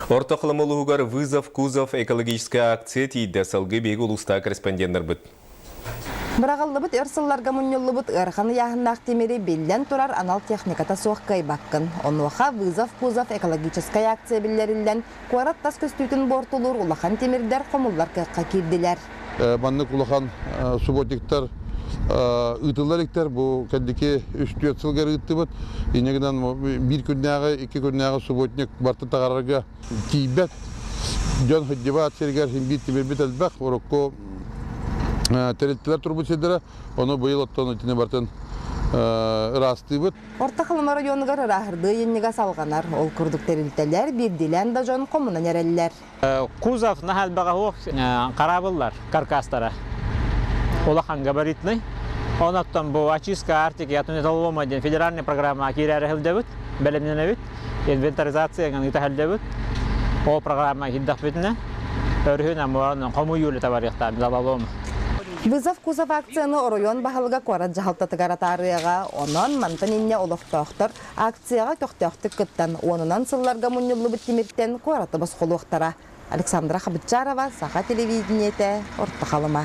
Ортақылымылығығар «Вызов кузов» экологическая акция тейді салғы бегі ұлыста корреспонденттер бұд. Бірағылы бұд өрсілларға мұнелі бұд ұрқаны яғыннақ темері белден тұрар анал техниката соққай баққын. Онуаға «Вызов кузов» экологическая акция білдерілден қуарат тас көстүйтін бортулur ұлақан темірдер қомыллар қаққа керділер. Баннык улахан субботиктар ытыларыктар бу кәдеке 3-4 жылгар ытты бут. Инегенен bir күннәгә, 2 күннәгә субботник барты тагырга кийбет. Жон хәддибат сергәр бит бит албак орокко тереттилер турбусыдыра. Оны быел оттон тине бартын расты бут. Ортақылымы районығар рахырды еннеге салғанар. Ол күрдік терілтелер бірділен да жон қомынан әрелілер. Кузов нахал бағауық қарабылар, каркастара. Олахан габаритный. Онаттан бұл очистка артик ятуны талуомаден федеральный программа кирәрі хілдебіт, бәлемненебіт, инвентаризацияған ита хілдебіт. Ол программа хиддақ бітіне, өрхін әмуарының қому юлі табарықтан залалуым. Вызов кузов акцияны район бағалыға қорат жағалтатығара тарыға, онын мантанинне олықтақтыр акцияға көқтіқтік күттен, онынан сылларға мұнылы біттемірттен қораты бас қолуқтара. Александра Хабытчарова, Саха телевидениеті, Ортақалыма.